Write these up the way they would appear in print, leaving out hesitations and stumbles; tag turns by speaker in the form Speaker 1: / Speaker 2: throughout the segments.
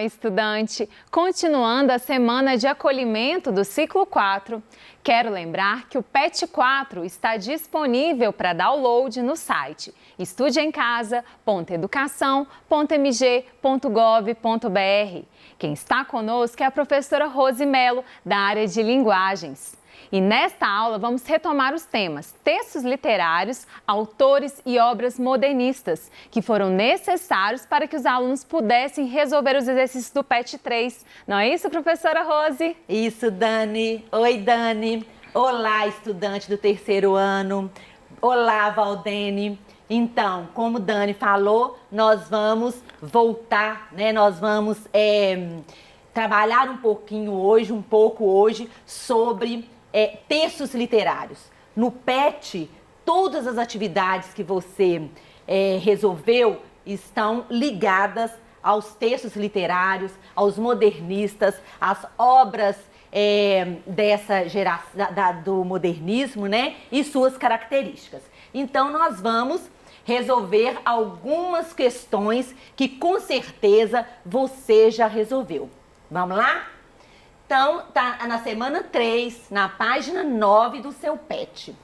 Speaker 1: Olá, estudante! Continuando a semana de acolhimento do ciclo 4, quero lembrar que o PET 4 está disponível para download no site estudeemcasa.educação.mg.gov.br. Quem está conosco é a professora Rose Melo, da área de Linguagens. E nesta aula vamos retomar os temas textos literários, autores e obras modernistas, que foram necessários para que os alunos pudessem resolver os exercícios do PET 3. Não é isso, professora Rose?
Speaker 2: Isso, Dani. Oi, Dani. Olá, estudante do terceiro ano. Olá, Valdene. Então, como Dani falou, nós vamos voltar, né? Nós vamos trabalhar um pouco hoje sobre textos literários. No PET, todas as atividades que você resolveu estão ligadas aos textos literários, aos modernistas, às obras dessa geração do modernismo, né? E suas características. Então, nós vamos resolver algumas questões que com certeza você já resolveu. Vamos lá? Então, tá na semana 3, na página 9 do seu PET.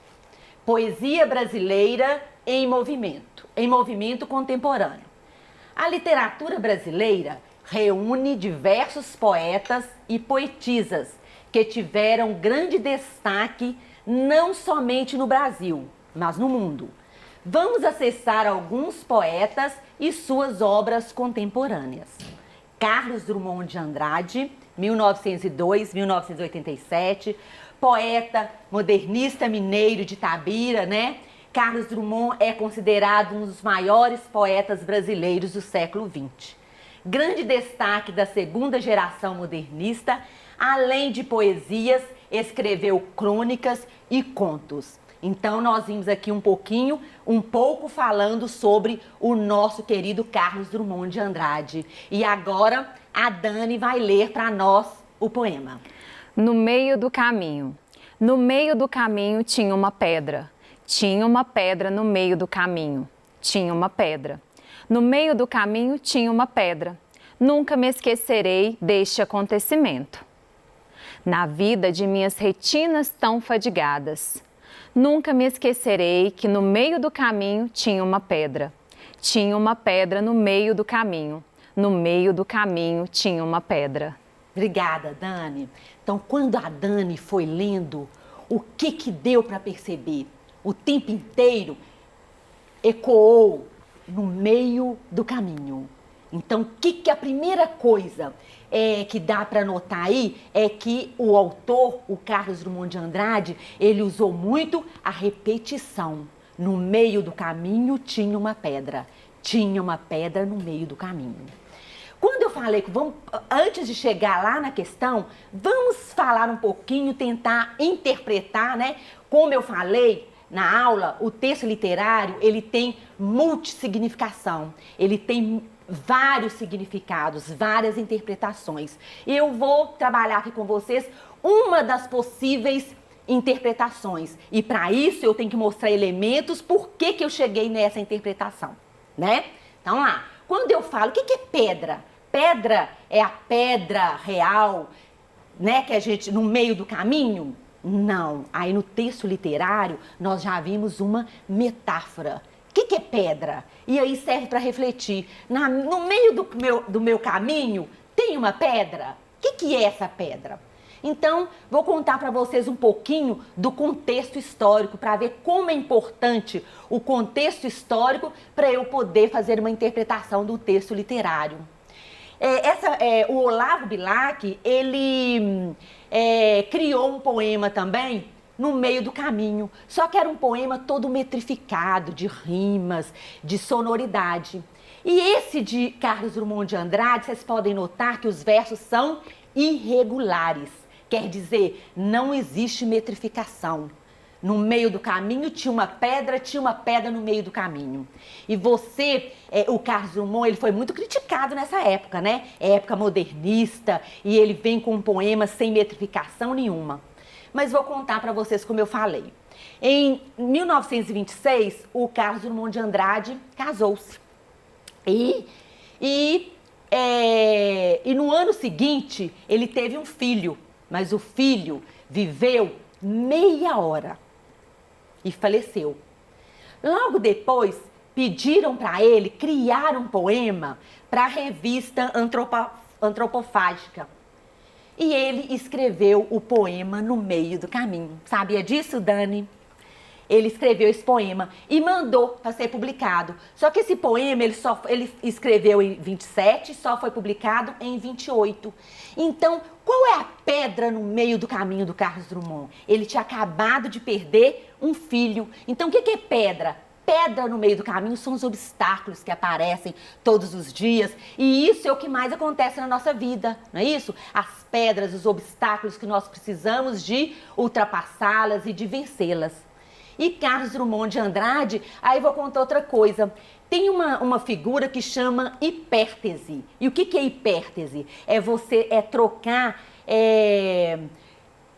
Speaker 2: Poesia brasileira em movimento contemporâneo. A literatura brasileira reúne diversos poetas e poetisas que tiveram grande destaque não somente no Brasil, mas no mundo. Vamos acessar alguns poetas e suas obras contemporâneas. Carlos Drummond de Andrade, 1902-1987, poeta modernista mineiro de Itabira, né? Carlos Drummond é considerado um dos maiores poetas brasileiros do século XX. Grande destaque da segunda geração modernista, além de poesias, escreveu crônicas e contos. Então, nós vimos aqui um pouco falando sobre o nosso querido Carlos Drummond de Andrade. E agora, a Dani vai ler para nós o poema.
Speaker 1: No meio do caminho. No meio do caminho tinha uma pedra. Tinha uma pedra no meio do caminho. Tinha uma pedra. No meio do caminho tinha uma pedra. Nunca me esquecerei deste acontecimento. Na vida de minhas retinas tão fadigadas, nunca me esquecerei que no meio do caminho tinha uma pedra. Tinha uma pedra no meio do caminho. No meio do caminho tinha uma pedra.
Speaker 2: Obrigada, Dani. Então, quando a Dani foi lendo, o que deu para perceber? O tempo inteiro ecoou no meio do caminho. Então, a primeira coisa que dá para notar aí é que o autor, o Carlos Drummond de Andrade, ele usou muito a repetição. No meio do caminho tinha uma pedra. Tinha uma pedra no meio do caminho. Quando eu falei que antes de chegar lá na questão, vamos falar um pouquinho, tentar interpretar, né? Como eu falei na aula, o texto literário, ele tem multissignificação. Ele tem vários significados, várias interpretações. Eu vou trabalhar aqui com vocês uma das possíveis interpretações. E para isso eu tenho que mostrar elementos por que eu cheguei nessa interpretação, né? Então lá, quando eu falo, o que é pedra? Pedra é a pedra real, né, que a gente, no meio do caminho? Não. Aí no texto literário nós já vimos uma metáfora. O que é pedra? E aí serve para refletir. No meio do meu caminho tem uma pedra? O que é essa pedra? Então, vou contar para vocês um pouquinho do contexto histórico, para ver como é importante o contexto histórico para eu poder fazer uma interpretação do texto literário. O Olavo Bilac, ele criou um poema também no meio do caminho, só que era um poema todo metrificado, de rimas, de sonoridade. E esse de Carlos Drummond de Andrade, vocês podem notar que os versos são irregulares. Quer dizer, não existe metrificação. No meio do caminho tinha uma pedra no meio do caminho. E o Carlos Drummond, ele foi muito criticado nessa época, né? Época modernista, e ele vem com um poema sem metrificação nenhuma. Mas vou contar para vocês como eu falei. Em 1926, o Carlos Drummond de Andrade casou-se. E E no ano seguinte, ele teve um filho, mas o filho viveu meia hora e faleceu. Logo depois, pediram para ele criar um poema para a revista Antropofágica. E ele escreveu o poema No Meio do Caminho. Sabia disso, Dani? Ele escreveu esse poema e mandou para ser publicado. Só que esse poema ele escreveu em 27 e só foi publicado em 28. Então, qual é a pedra no meio do caminho do Carlos Drummond? Ele tinha acabado de perder um filho. Então, o que é pedra? Pedra no meio do caminho são os obstáculos que aparecem todos os dias. E isso é o que mais acontece na nossa vida, não é isso? As pedras, os obstáculos que nós precisamos de ultrapassá-las e de vencê-las. E Carlos Drummond de Andrade, aí vou contar outra coisa. Tem uma figura que chama hipértese. E o que é hipértese? É trocar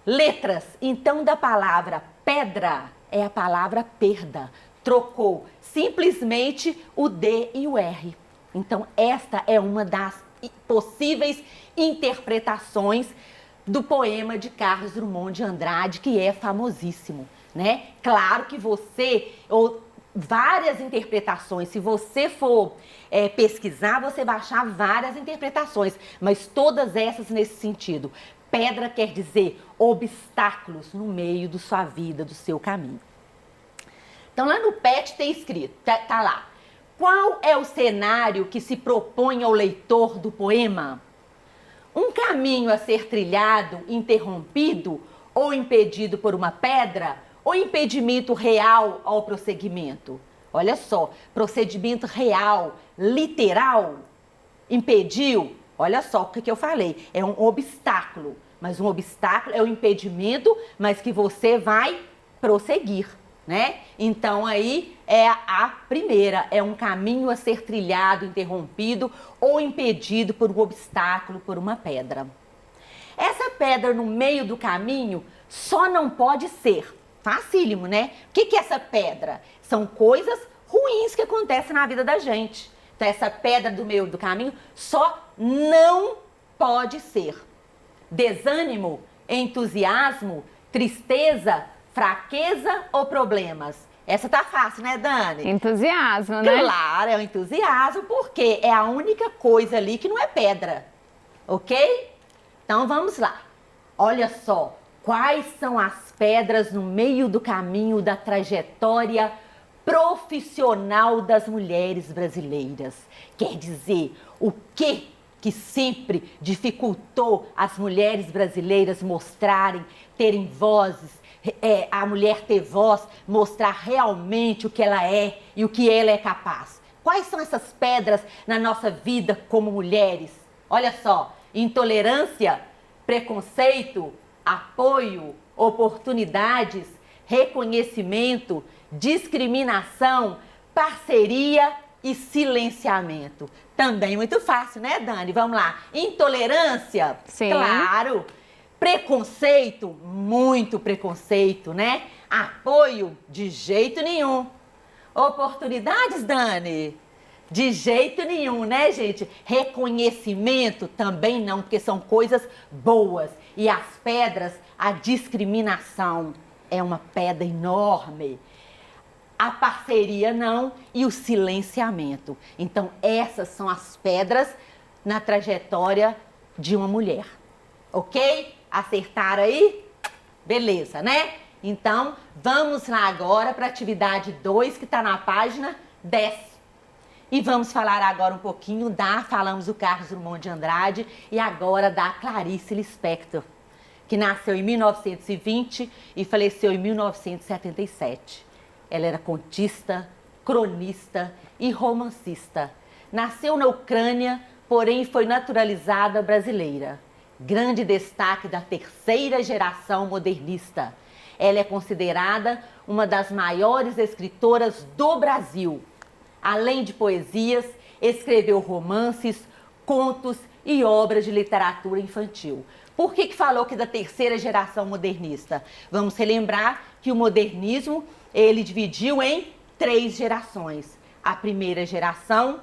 Speaker 2: letras. Então, da palavra pedra é a palavra perda. Trocou simplesmente o D e o R. Então, esta é uma das possíveis interpretações do poema de Carlos Drummond de Andrade, que é famosíssimo, né? Claro que ou várias interpretações, se você for pesquisar, você vai achar várias interpretações, mas todas essas nesse sentido. Pedra quer dizer obstáculos no meio da sua vida, do seu caminho. Então, lá no PET tem escrito, tá lá. Qual é o cenário que se propõe ao leitor do poema? Um caminho a ser trilhado, interrompido ou impedido por uma pedra? Ou impedimento real ao prosseguimento? Olha só, procedimento real, literal, impediu? Olha só o que eu falei, é um obstáculo. Mas um obstáculo é um impedimento, mas que você vai prosseguir, né? Então aí é a primeira, é um caminho a ser trilhado, interrompido ou impedido por um obstáculo, por uma pedra. Essa pedra no meio do caminho só não pode ser facílimo, né? O que é essa pedra? São coisas ruins que acontecem na vida da gente. Então essa pedra do meio do caminho só não pode ser desânimo, entusiasmo, tristeza, fraqueza ou problemas? Essa tá fácil, né, Dani?
Speaker 1: Entusiasmo, né?
Speaker 2: Claro, é o entusiasmo, porque é a única coisa ali que não é pedra, ok? Então vamos lá. Olha só, quais são as pedras no meio do caminho da trajetória profissional das mulheres brasileiras? Quer dizer, o que sempre dificultou as mulheres brasileiras mostrarem, terem vozes, a mulher ter voz, mostrar realmente o que ela é e o que ela é capaz? Quais são essas pedras na nossa vida como mulheres? Olha só, intolerância, preconceito, apoio, oportunidades, reconhecimento, discriminação, parceria e silenciamento. Também muito fácil, né, Dani? Vamos lá. Intolerância?
Speaker 1: Sim.
Speaker 2: Claro. Preconceito? Muito preconceito, né? Apoio? De jeito nenhum. Oportunidades, Dani? De jeito nenhum, né, gente? Reconhecimento? Também não, porque são coisas boas. E as pedras, a discriminação é uma pedra enorme. A parceria não e o silenciamento. Então, essas são as pedras na trajetória de uma mulher. Ok? Acertaram aí? Beleza, né? Então, vamos lá agora para a atividade 2, que está na página 10. E vamos falar agora um pouquinho falamos do Carlos Drummond de Andrade e agora da Clarice Lispector, que nasceu em 1920 e faleceu em 1977. Ela era contista, cronista e romancista. Nasceu na Ucrânia, porém foi naturalizada brasileira. Grande destaque da terceira geração modernista. Ela é considerada uma das maiores escritoras do Brasil. Além de poesias, escreveu romances, contos e obras de literatura infantil. Por que falou que da terceira geração modernista? Vamos relembrar que o modernismo ele dividiu em 3 gerações. A primeira geração,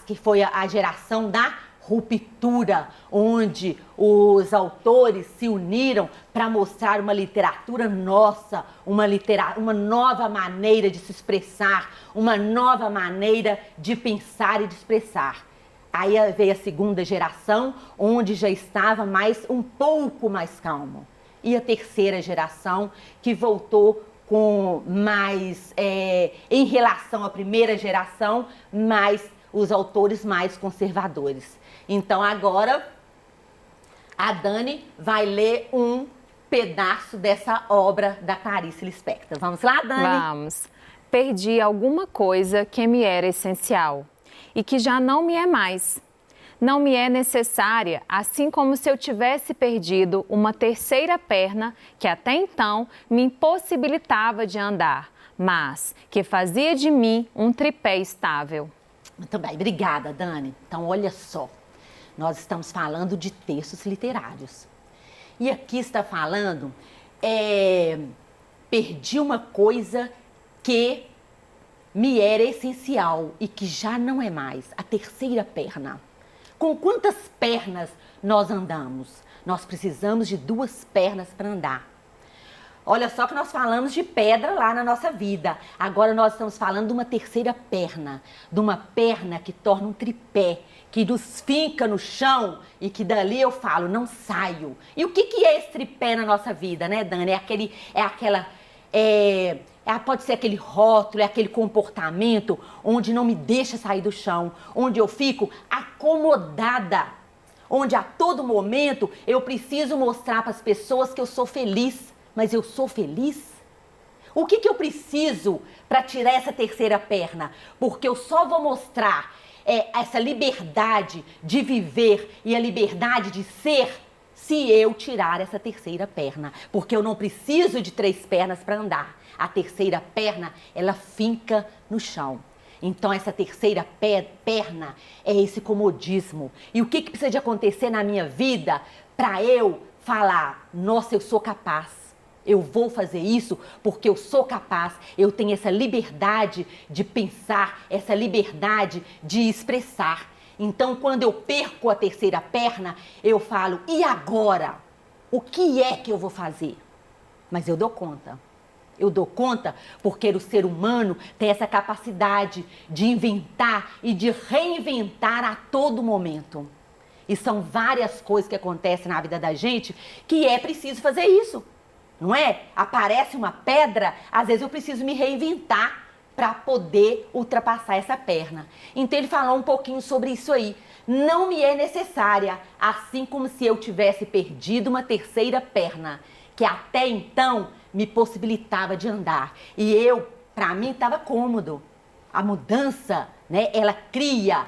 Speaker 2: que foi a geração da ruptura, onde os autores se uniram para mostrar uma literatura nossa, uma nova maneira de se expressar, uma nova maneira de pensar e de expressar. Aí veio a segunda geração, onde já estava um pouco mais calmo. E a terceira geração, que voltou com mais, em relação à primeira geração, mais os autores mais conservadores. Então agora a Dani vai ler um pedaço dessa obra da Clarice Lispector. Vamos lá, Dani?
Speaker 1: Vamos. Perdi alguma coisa que me era essencial e que já não me é mais. Não me é necessária, assim como se eu tivesse perdido uma terceira perna que até então me impossibilitava de andar, mas que fazia de mim um tripé estável.
Speaker 2: Muito bem, obrigada, Dani. Então, olha só, nós estamos falando de textos literários. E aqui está falando, perdi uma coisa que me era essencial e que já não é mais, a terceira perna. Com quantas pernas nós andamos? Nós precisamos de 2 pernas para andar. Olha só que nós falamos de pedra lá na nossa vida. Agora nós estamos falando de uma terceira perna. De uma perna que torna um tripé, que nos finca no chão e que dali eu falo, não saio. E o que é esse tripé na nossa vida, né, Dani? Pode ser aquele rótulo, é aquele comportamento onde não me deixa sair do chão, onde eu fico acomodada, onde a todo momento eu preciso mostrar para as pessoas que eu sou feliz, mas eu sou feliz? O que eu preciso para tirar essa terceira perna? Porque eu só vou mostrar essa liberdade de viver e a liberdade de ser se eu tirar essa terceira perna. Porque eu não preciso de 3 pernas para andar. A terceira perna, ela finca no chão. Então, essa terceira perna é esse comodismo. E o que precisa de acontecer na minha vida para eu falar, nossa, eu sou capaz. Eu vou fazer isso porque eu sou capaz. Eu tenho essa liberdade de pensar, essa liberdade de expressar. Então, quando eu perco a terceira perna, eu falo, e agora? O que é que eu vou fazer? Mas eu dou conta. Eu dou conta porque o ser humano tem essa capacidade de inventar e de reinventar a todo momento. E são várias coisas que acontecem na vida da gente que é preciso fazer isso. Não é? Aparece uma pedra, às vezes eu preciso me reinventar para poder ultrapassar essa perna. Então ele falou um pouquinho sobre isso aí. Não me é necessária, assim como se eu tivesse perdido uma terceira perna, que até então me possibilitava de andar. E para mim, estava cômodo. A mudança, né, ela cria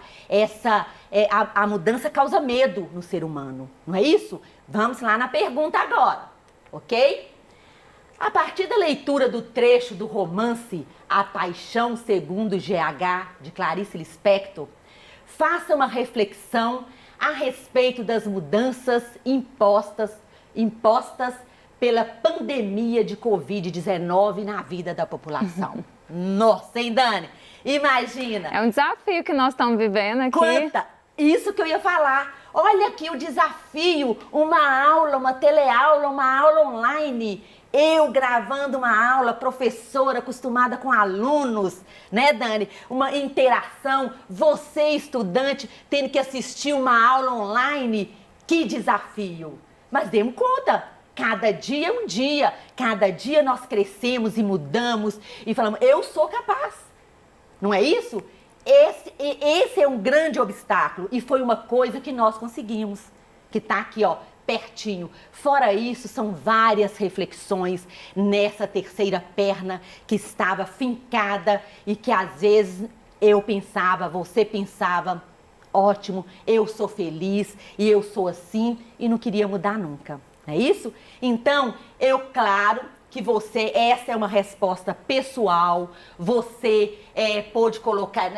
Speaker 2: a mudança causa medo no ser humano, não é isso? Vamos lá na pergunta agora, ok? A partir da leitura do trecho do romance A Paixão Segundo GH, de Clarice Lispector, faça uma reflexão a respeito das mudanças impostas pela pandemia de Covid-19 na vida da população. Nossa, hein, Dani? Imagina!
Speaker 1: É um desafio que nós estamos vivendo aqui.
Speaker 2: Isso que eu ia falar. Olha aqui o desafio, uma aula, uma teleaula, uma aula online. Eu gravando uma aula, professora acostumada com alunos, né, Dani? Uma interação, você estudante tendo que assistir uma aula online. Que desafio! Mas demos conta. Cada dia é um dia, cada dia nós crescemos e mudamos e falamos, eu sou capaz. Não é isso? Esse é um grande obstáculo e foi uma coisa que nós conseguimos, que está aqui, ó, pertinho. Fora isso, são várias reflexões nessa terceira perna que estava fincada e que às vezes eu pensava, você pensava, ótimo, eu sou feliz e eu sou assim e não queria mudar nunca. Não é isso? Então, claro que essa é uma resposta pessoal, você pode colocar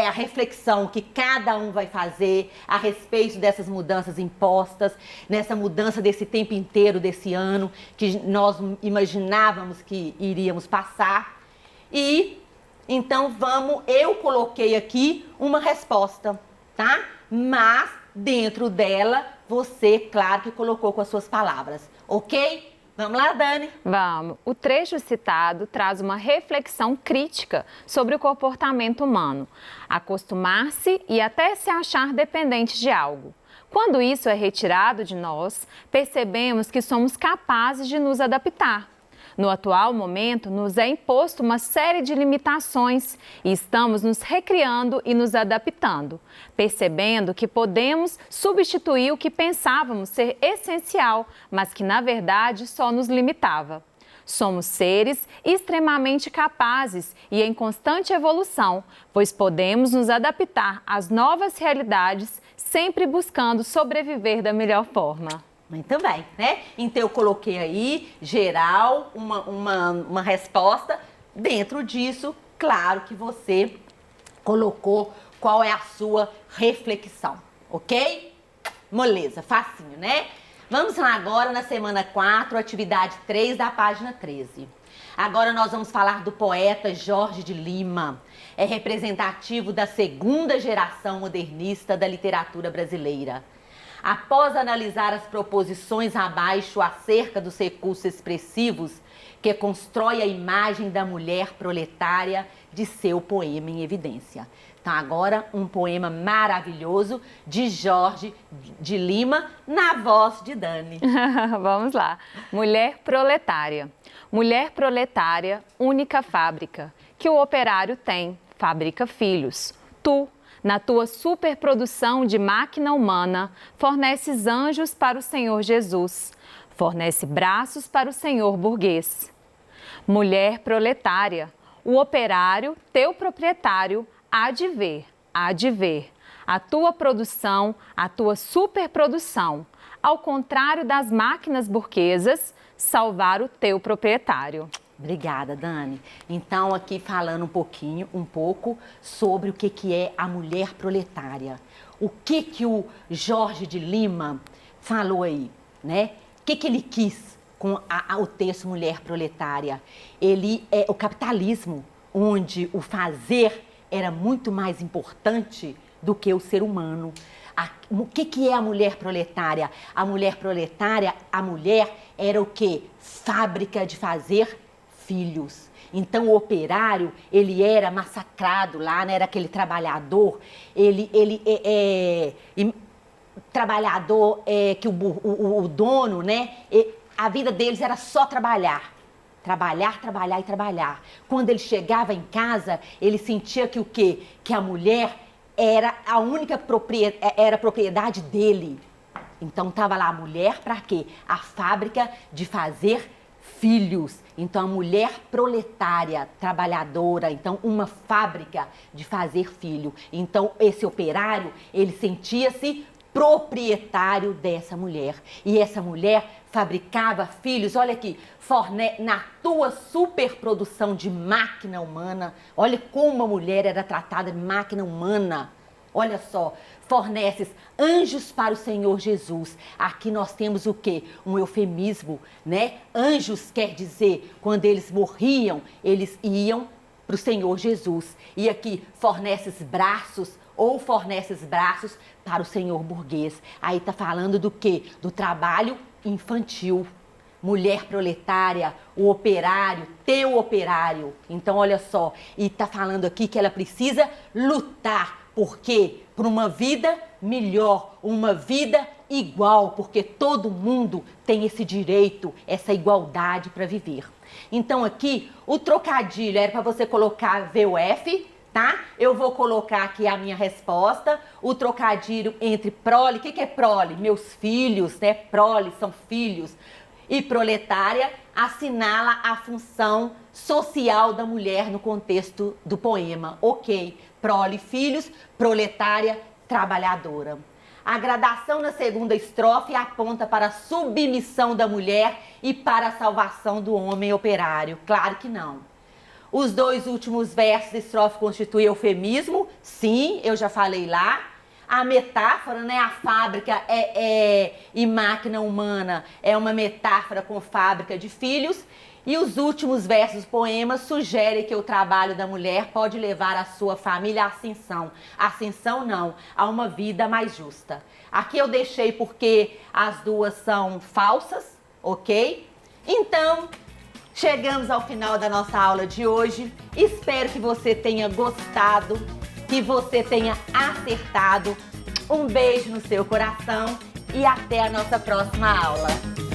Speaker 2: a reflexão que cada um vai fazer a respeito dessas mudanças impostas, nessa mudança desse tempo inteiro, desse ano, que nós imaginávamos que iríamos passar. E, então, eu coloquei aqui uma resposta, tá? mas dentro dela você, claro que colocou com as suas palavras, ok? Vamos lá, Dani?
Speaker 1: Vamos. O trecho citado traz uma reflexão crítica sobre o comportamento humano, acostumar-se e até se achar dependente de algo. Quando isso é retirado de nós, percebemos que somos capazes de nos adaptar. No atual momento, nos é imposto uma série de limitações e estamos nos recriando e nos adaptando, percebendo que podemos substituir o que pensávamos ser essencial, mas que na verdade só nos limitava. Somos seres extremamente capazes e em constante evolução, pois podemos nos adaptar às novas realidades, sempre buscando sobreviver da melhor forma.
Speaker 2: Muito bem, né? Então eu coloquei aí, geral, uma resposta. Dentro disso, claro que você colocou qual é a sua reflexão, ok? Moleza, facinho, né? Vamos lá agora na semana 4, atividade 3 da página 13. Agora nós vamos falar do poeta Jorge de Lima. É representativo da segunda geração modernista da literatura brasileira. Após analisar as proposições abaixo acerca dos recursos expressivos que constrói a imagem da mulher proletária de seu poema em evidência. Então agora um poema maravilhoso de Jorge de Lima na voz de Dani.
Speaker 1: Vamos lá. Mulher proletária. Mulher proletária, única fábrica, que o operário tem, fabrica filhos. Tu, na tua superprodução de máquina humana, forneces anjos para o Senhor Jesus, fornece braços para o Senhor burguês. Mulher proletária, o operário, teu proprietário, há de ver, a tua produção, a tua superprodução, ao contrário das máquinas burguesas, salvar o teu proprietário.
Speaker 2: Obrigada, Dani. Então, aqui falando um pouco sobre o que é a mulher proletária. O que o Jorge de Lima falou aí, né? O que ele quis com o texto Mulher Proletária? Ele é o capitalismo, onde o fazer era muito mais importante do que o ser humano. O que é a mulher proletária? A mulher proletária, a mulher era o quê? Fábrica de fazer filhos. Então o operário, ele era massacrado lá, né? Era aquele trabalhador, que o dono, né? A vida deles era só trabalhar. Trabalhar, trabalhar e trabalhar. Quando ele chegava em casa, ele sentia que o quê? Que a mulher era a única propriedade dele. Então estava lá a mulher para quê? A fábrica de fazer filhos. Então a mulher proletária, trabalhadora, então uma fábrica de fazer filho. Então esse operário, ele sentia-se proprietário dessa mulher. E essa mulher fabricava filhos, olha aqui, na tua superprodução de máquina humana, olha como a mulher era tratada de máquina humana. Olha só, forneces anjos para o Senhor Jesus. Aqui nós temos o quê? Um eufemismo, né? Anjos quer dizer, quando eles morriam, eles iam para o Senhor Jesus. E aqui, forneces braços para o Senhor burguês. Aí está falando do quê? Do trabalho infantil. Mulher proletária, o operário, teu operário. Então, olha só, e está falando aqui que ela precisa lutar. Por quê? Por uma vida melhor, uma vida igual, porque todo mundo tem esse direito, essa igualdade para viver. Então aqui, o trocadilho era para você colocar VUF, tá? Eu vou colocar aqui a minha resposta, o trocadilho entre prole, o que é prole? Meus filhos, né? Prole são filhos. E proletária assinala a função social da mulher no contexto do poema. Ok, prole, filhos, proletária, trabalhadora. A gradação na segunda estrofe aponta para a submissão da mulher e para a salvação do homem operário. Claro que não. Os dois últimos versos da estrofe constituem eufemismo. Sim, eu já falei lá. A metáfora, né, a fábrica e máquina humana é uma metáfora com fábrica de filhos. E os últimos versos do poema sugerem que o trabalho da mulher pode levar a sua família à ascensão. Ascensão não, a uma vida mais justa. Aqui eu deixei porque as duas são falsas, ok? Então, chegamos ao final da nossa aula de hoje. Espero que você tenha gostado, que você tenha acertado. Um beijo no seu coração e até a nossa próxima aula.